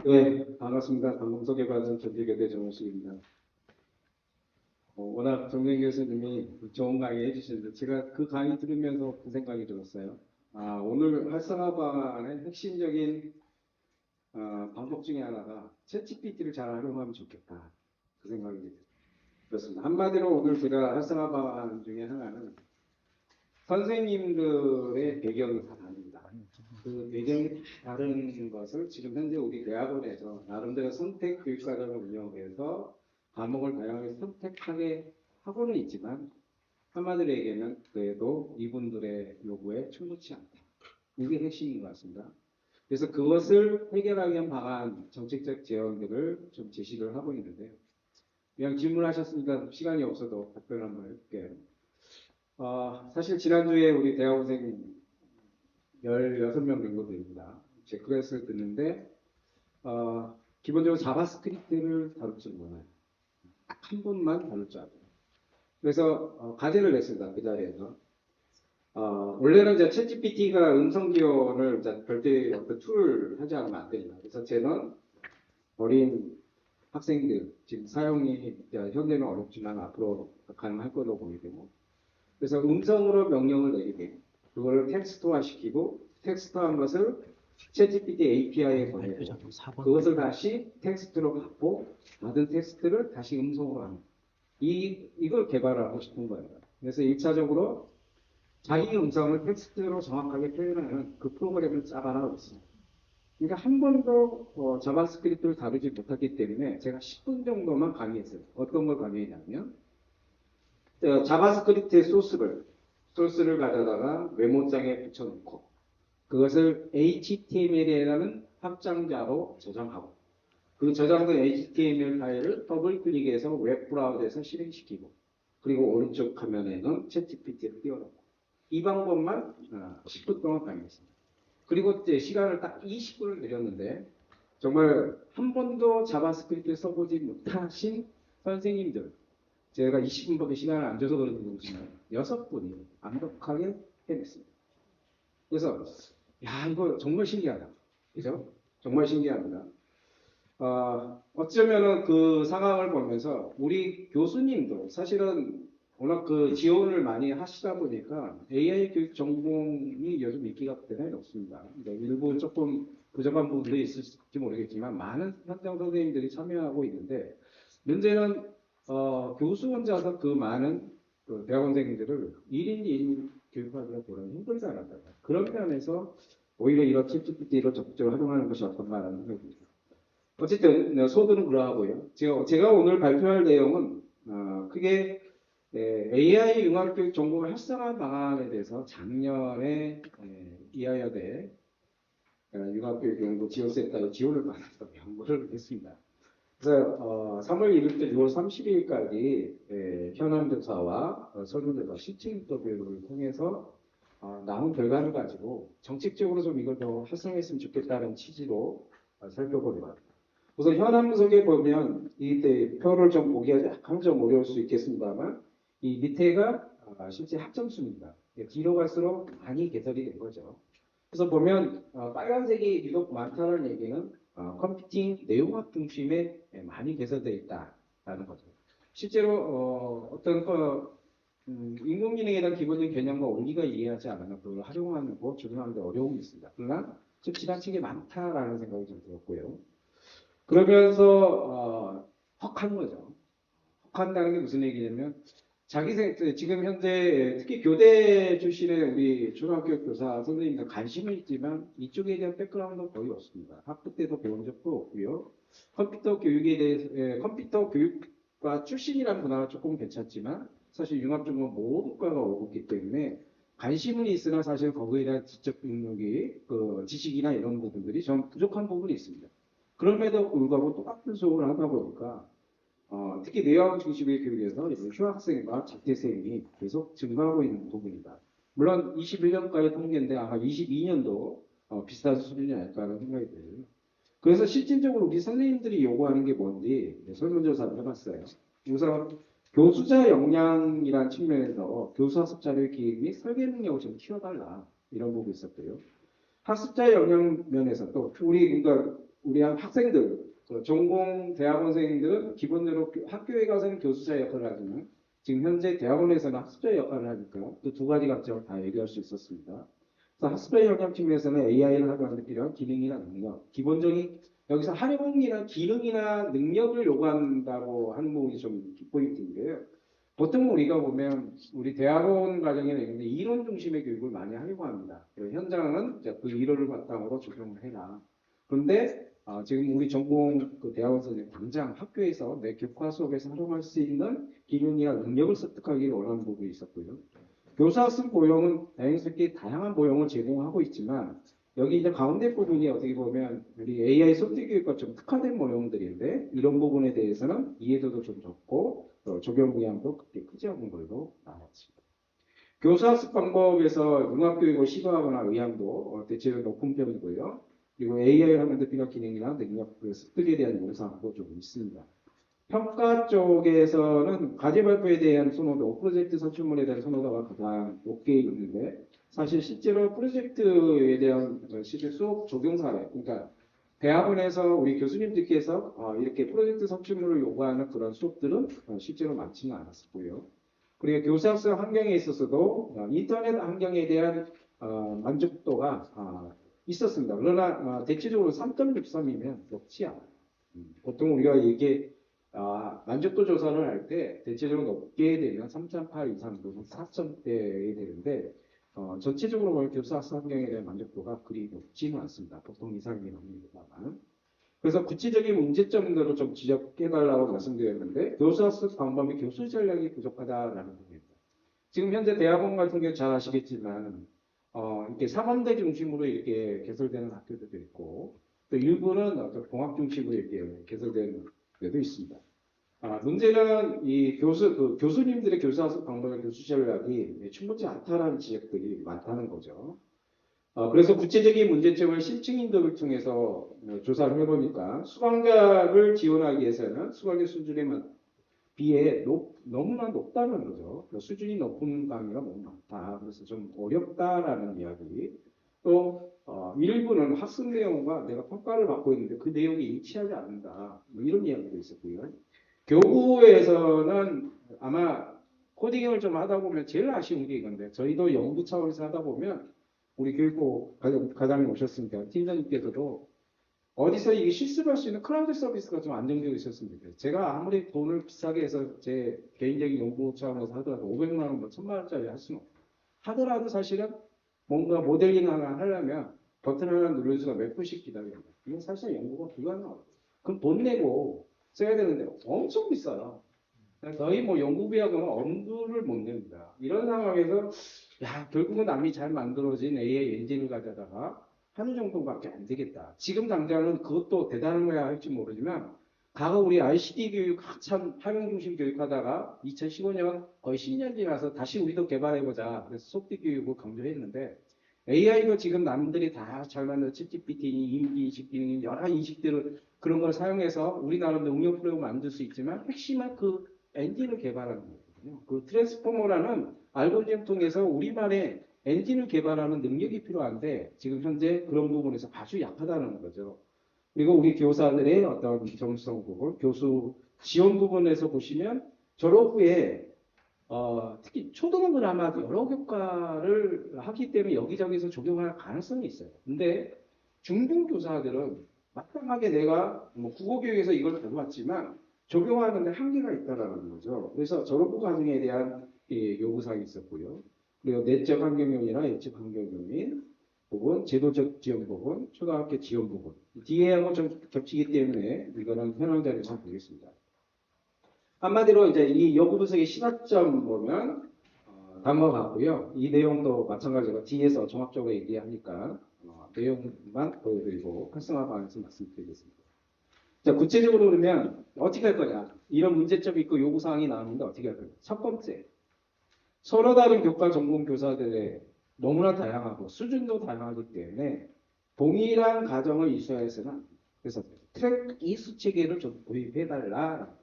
네, 반갑습니다. 방송개발자 전기교대 정우식입니다. 워낙 정경 교수님이 좋은 강의 해주시는데 제가 그 강의 들으면서 그 생각이 들었어요. 오늘 활성화 방안의 핵심적인 방법 중에 하나가 챗GPT를 잘 활용하면 좋겠다. 그 생각이 들었습니다. 한마디로 오늘 제가 활성화 방안 중에 하나는 선생님들의 배경이 다 다릅니다. 그 배경이 다른 것을 지금 현재 우리 대학원에서 나름대로 선택 교육과정을 운영해서 과목을 다양하게 선택하게 하고는 있지만 한마디로 얘기하면 그래도 이분들의 요구에 충분치 않다. 이게 핵심인 것 같습니다. 그래서 그것을 해결하기 위한 방안, 정책적 제언들을 좀 제시를 하고 있는데요. 그냥 질문하셨으니까 시간이 없어도 답변 한번 해볼게요. 사실 지난주에 우리 대학원생 16명 정도 됩니다. 제 클래스를 듣는데 기본적으로 자바스크립트를 다룰 줄 몰라요. 딱 한 번만 다룰 줄 알아요. 그래서 과제를 냈습니다. 그 자리에서. 원래는 이제 챗GPT가 음성 지원을 별도의 어떤 툴을 하지 않으면 안 됩니다. 그래서 저는 어린 학생들, 지금 사용이 현재는 어렵지만 앞으로 가능할 거로 보이고, 그래서 음성으로 명령을 내리게, 그거를 텍스트화 시키고, 텍스트화한 것을 챗GPT API에 보내고, 그것을 다시 텍스트로 받고, 받은 텍스트를 다시 음성으로 하는. 이걸 개발하고 싶은 거예요. 그래서 1차적으로 자기 음성을 텍스트로 정확하게 표현하는 그 프로그램을 짜가라고 했습니다. 그러니까 한 번도 자바스크립트를 다루지 못했기 때문에 제가 10분 정도만 강의했어요. 어떤 걸 강의했냐면 자바스크립트의 소스를 가져다가 메모장에 붙여놓고 그것을 HTML이라는 확장자로 저장하고 그 저장된 HTML 파일을 더블 클릭해서 웹 브라우저에서 실행시키고 그리고 오른쪽 화면에는 챗GPT를 띄워놓고 이 방법만 10분 동안 강의했습니다. 그리고 이제 시간을 딱 20분을 내렸는데 정말 한 번도 자바스크립트 써보지 못하신 선생님들 제가 20분밖에 시간을 안 줘서 그런지 모르지만 6분이 완벽하게 해냈습니다. 그래서 야 이거 정말 신기하다. 그죠? 정말 신기합니다. 어쩌면은 그 상황을 보면서 우리 교수님도 사실은 워낙 그 지원을 많이 하시다 보니까 AI 교육 전공이 요즘 인기가 대단히 높습니다. 일부 조금 부족한 부분도 있을지 모르겠지만 많은 현장 선생님들이 참여하고 있는데 문제는 교수 혼자서 그 많은 그 대학원생들을 1인 2인 교육하기가 보다 힘들다는 거예요. 그런 면에서 오히려 이런 챗GPT를 적극적으로 활용하는 것이 어떤가라는 생각이 듭니다. 어쨌든 소들은 그러하고요. 제가 오늘 발표할 내용은 크게 AI 융합교육 전공 활성화 방안에 대해서 작년에 이하여대 융합교육연구 지원센터에 지원을 받아서 연구를 했습니다. 그래서 3월 1일부터 6월 30일까지 현안조사와 설문조사 실제 인터뷰를 통해서 나온 결과를 가지고 정책적으로 좀 이걸 더 활성화했으면 좋겠다는 취지로 살펴보려고 우선 현황 분석에 보면 이때 표를 좀 보기가 약간 좀 어려울 수 있겠습니다만 이 밑에가 실제 학점수입니다. 뒤로 갈수록 많이 개설이 된 거죠. 그래서 보면 빨간색이 유독 많다는 얘기는 컴퓨팅 내용학 중심에 많이 개설되어 있다라는 거죠. 실제로 어떤 인공지능에 대한 기본적인 개념과 원리가 이해하지 않으면 그걸 활용하는 거 적용하는 데 어려움이 있습니다. 그러나 좀 지나치게 많다라는 생각이 좀 들었고요. 그러면서 헉한 거죠. 헉한다는 게 무슨 얘기냐면 지금 현재 특히 교대 출신의 우리 중학교 교사 선생님들 관심은 있지만 이쪽에 대한 백그라운드는 거의 없습니다. 학부 때도 배운 적도 없고요. 컴퓨터 교육에 대해 컴퓨터 교육과 출신이라는 문화가 조금 괜찮지만 사실 융합전공 모국과가 오고 있기 때문에 관심은 있으나 사실 거기에 대한 지적 능력이 그 지식이나 이런 부분들이 좀 부족한 부분이 있습니다. 그럼에도 불구하고 똑같은 수업을 하다 보니까 특히 내용 중심의 교육에서 휴학생과 자퇴생이 계속 증가하고 있는 부분이다. 물론 21년까지 통계인데 아마 22년도 비슷한 수준이 아닐까라는 생각이 들어요. 그래서 실질적으로 우리 선생님들이 요구하는 게 뭔지 설문조사를 해봤어요. 우선 교수자 역량이라는 측면에서 교수 학습 자료 기획 및 설계 능력을 좀 키워달라 이런 부분이 있었고요. 학습자 역량 면에서 또 우리 그러니까 우리 학생들, 전공 대학원생들은 기본적으로 학교에 가서는 교수자 역할을 하지만 지금 현재 대학원에서는 학습자 역할을 하니까 그 두 가지 관점을 다 얘기할 수 있었습니다. 그래서 학습자 역량팀에서는 AI를 하기 위해 필요한 기능이나 능력, 기본적인 여기서 활용이나 기능이나 능력을 요구한다고 하는 부분이 좀 포인트인데요. 보통 우리가 보면 우리 대학원 과정에는 이런 중심의 교육을 많이 하려고 합니다. 현장은 그 이론을 바탕으로 적용을 해라. 그런데 지금 우리 전공 그 대학원 선생님 당장 학교에서 내 교과 수업에서 활용할 수 있는 기능이나 능력을 습득하기를 원하는 부분이 있었고요. 교사 학습 고용은 다행스럽게 다양한 고용을 제공하고 있지만 여기 이제 가운데 부분이 어떻게 보면 우리 AI 소프트 교육과 좀 특화된 모형들인데 이런 부분에 대해서는 이해도도 좀 적고 적용 의향도 그렇게 크지 않은 걸로 나왔습니다. 교사 학습 방법에서 융합교육을 시도하거나 의향도 대체로 높은 편이고요. 그리고 AI를 하면서 필요한 기능이나 능력, 습득에 대한 영상도 좀 있습니다. 평가 쪽에서는 과제 발표에 대한 선호도, 프로젝트 선출물에 대한 선호도가 가장 높게 있는데 사실 실제로 프로젝트에 대한 실제 수업 적용 사례, 그러니까 대학원에서 우리 교수님들께서 이렇게 프로젝트 선출물을 요구하는 그런 수업들은 실제로 많지는 않았었고요. 그리고 교사학습 환경에 있어서도 인터넷 환경에 대한 만족도가 있었습니다. 그러나 대체적으로 3.63이면 높지 않아요. 보통 우리가 이게 만족도 조사를 할 때 대체적으로 높게 되면 3.8 이상 또는 4점대에 되는데 전체적으로 보면 교사학습 환경에 대한 만족도가 그리 높지는 않습니다. 보통 이상이 넘습니다만. 그래서 구체적인 문제점들을 좀 지적해달라고 말씀드렸는데 교사학습 방법이 교수 전략이 부족하다라는 부분입니다. 지금 현재 대학원 같은 경우 잘 아시겠지만 이렇게 사범대 중심으로 이렇게 개설되는 학교들도 있고 또 일부는 공학 중심으로 이렇게 개설되는 데도 있습니다. 문제는 이 교수님들의 교사학습 방법과 교수 전략이 충분치 않다라는 지적들이 많다는 거죠. 그래서 구체적인 문제점을 실증인들을 통해서 조사를 해보니까 수강자를 지원하기 위해서는 수강자 수준에 비해 너무나 높다는 거죠. 수준이 높은 강의가 너무 많다. 그래서 좀 어렵다라는 이야기. 또 일부는 학습 내용과 내가 평가를 받고 있는데 그 내용이 일치하지 않는다. 뭐 이런 이야기도 있었고요. 교구에서는 아마 코딩을 좀 하다 보면 제일 아쉬운 게 이건데 저희도 연구 차원에서 하다 보면 우리 교육부 과장님 오셨으니까 팀장님께서도 어디서 이게 실습할 수 있는 클라우드 서비스가 좀 안정되어 있었으면 좋겠어요. 제가 아무리 돈을 비싸게 해서 제 개인적인 연구 차원에서 하더라도 500만 원, 뭐 1000만 원짜리 할 수는 없어요. 하더라도 사실은 뭔가 모델링 하나 하려면 버튼 하나 누를 수가 몇 분씩 기다려야 돼요. 이건 사실 연구가 불가능하거든요. 그럼 돈 내고 써야 되는데 엄청 비싸요. 저희 뭐 연구비하고는 엄두를 못 냅니다. 이런 상황에서 결국은 남이 잘 만들어진 AI 엔진을 가져다가 하는 정도밖에 안 되겠다. 지금 당장은 그것도 대단한 거야 할지 모르지만 과거 우리 ICT 교육 한참 활용 중심 교육하다가 2015년 거의 10년 지나서 다시 우리도 개발해보자. 그래서 소프트 교육을 강조했는데 AI도 지금 남들이 다 잘 만든 챗GPT, 인기 기능, 여러 인식들을 그런 걸 사용해서 우리나라도 응용 프로그램을 만들 수 있지만 핵심은 그 엔진을 개발하는 거거든요. 그 트랜스포머라는 알고리즘 통해서 우리만의 엔진을 개발하는 능력이 필요한데 지금 현재 그런 부분에서 아주 약하다는 거죠. 그리고 우리 교사들의 어떤 정성 부분, 교수 지원 부분에서 보시면 졸업 후에 특히 초등학은 아마 여러 교과를 하기 때문에 여기저기서 적용할 가능성이 있어요. 근데 중등교사들은 마땅하게 내가 뭐 국어교육에서 이걸 배워왔지만 적용하는데 한계가 있다라는 거죠. 그래서 졸업후 과정에 대한 요구사항이 있었고요. 그리고 내적 환경요인이나 예측 환경요인 부분, 제도적 지원 부분, 초등학교 지원 부분. 뒤에하고 좀 겹치기 때문에 이거는 현황 자료에서 보겠습니다. 한마디로 이제 이 요구 분석의 시사점 보면 단것 같고요. 이 내용도 마찬가지로 뒤에서 종합적으로 얘기하니까 내용만 보여드리고 활성화 방안에서 말씀드리겠습니다. 자, 구체적으로 그러면 어떻게 할 거냐? 이런 문제점이 있고 요구사항이 나오는데 어떻게 할 거냐? 첫 번째, 서로 다른 교과 전공 교사들의 너무나 다양하고 수준도 다양하기 때문에 동일한 과정을 이수해서는 안 됩니다. 그래서 트랙 이수 체계를 좀 도입해달라.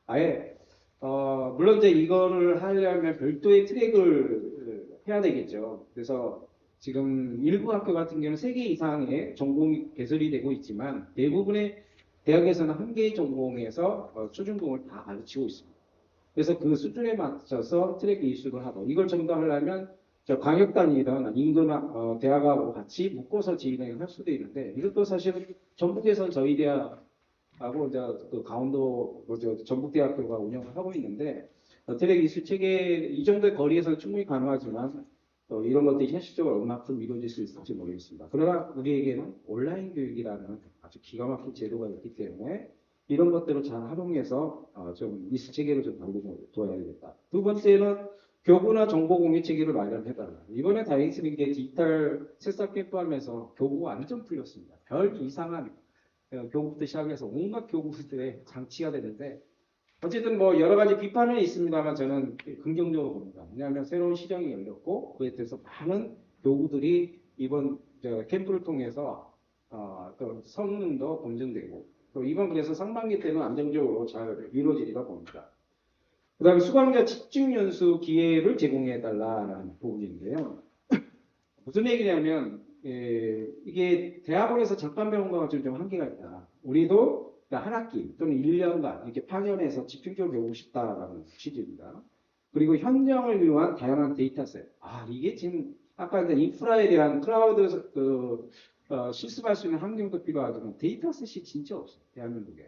아예 물론 이제 이거를 하려면 별도의 트랙을 해야 되겠죠. 그래서 지금 일부 학교 같은 경우는 3개 이상의 전공이 개설이 되고 있지만 대부분의 대학에서는 한 개의 전공에서 초중공을 다 가르치고 있습니다. 그래서 그 수준에 맞춰서 트랙 이수를 하고 이걸 전담하려면 저 광역단이든 인근 대학하고 같이 묶어서 진행을 할 수도 있는데 이것도 사실 전북에서 저희 대학하고 이제 그 강원도 전북대학교가 운영을 하고 있는데 트랙 이수 체계 이 정도의 거리에서는 충분히 가능하지만 이런 것들이 현실적으로 얼마큼 이루어질 수 있을지 모르겠습니다. 그러나 우리에게는 온라인 교육이라는 아주 기가 막힌 제도가 있기 때문에 이런 것들을 잘 활용해서 좀 이수 체계를 좀 만들어둬야 되겠다. 두 번째는 교구나 정보 공유 체계를 마련해달라. 이번에 다행스럽게 디지털 새싹 캠프하면서 교구가 완전 풀렸습니다. 별 이상한 교구부터 시작해서 온갖 교구들의 장치가 되는데 어쨌든 뭐 여러 가지 비판은 있습니다만 저는 긍정적으로 봅니다. 왜냐하면 새로운 시장이 열렸고 그에 대해서 많은 교구들이 이번 캠프를 통해서 또 성능도 검증되고 또 이번 그래서 상반기 때는 안정적으로 잘 이루어지리라 봅니다. 그 다음에 수강자 집중 연수 기회를 제공해달라는 부분인데요. 무슨 얘기냐면 이게 대학원에서 잠깐 배운 거가 좀 한계가 있다. 우리도 한 학기 또는 1년간 이렇게 파견해서 집중적으로 배우고 싶다라는 취지입니다. 그리고 현장을 위한 다양한 데이터셋. 이게 지금 아까 이제 인프라에 대한 클라우드 실습할 수 있는 환경도 필요하지만 데이터셋이 진짜 없어요. 대한민국에.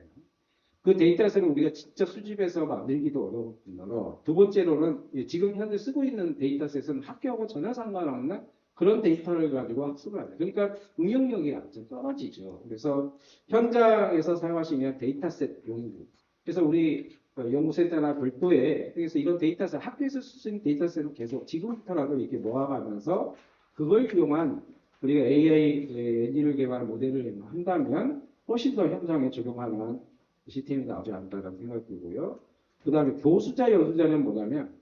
그 데이터셋을 우리가 직접 수집해서 만들기도 어려울 뿐더러 두 번째로는 지금 현재 쓰고 있는 데이터셋은 학교하고 전혀 상관없는 그런 데이터를 가지고 학습을 하죠. 그러니까 응용력이 완전 떨어지죠. 그래서 현장에서 사용할 수 있는 데이터셋 연구. 그래서 우리 연구센터나 별도에 그래서 이런 데이터셋 학교에서 쓸 수 있는 데이터셋을 계속 지금부터라도 이렇게 모아가면서 그걸 이용한 우리가 AI 엔진을 개발 모델을 한다면 훨씬 더 현장에 적용하는 시스템이 나오지 않을까라는 생각이 들고요. 그 다음에 교수자, 연수자는 뭐냐면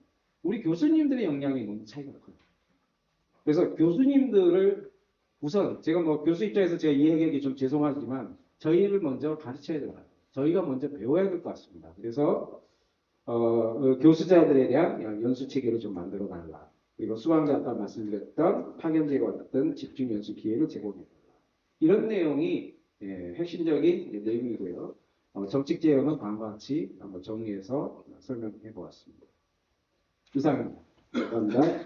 우리 교수님들의 역량이 너무 차이가 커요. 그래서 교수님들을 우선 제가 뭐 교수 입장에서 제가 이 얘기하기 좀 죄송하지만 저희를 먼저 가르쳐야 돼요. 저희가 먼저 배워야 될 것 같습니다. 그래서 교수자들에 대한 연수 체계를 좀 만들어 달라. 그리고 수강자 아까 말씀드렸던 파견제와 같은 집중 연수 기회를 제공해 달라. 이런 내용이 핵심적인 내용이고요. 정책 제형은 다음과 같이 한번 정리해서 설명해 보았습니다. 이상입니다. 감사합니다.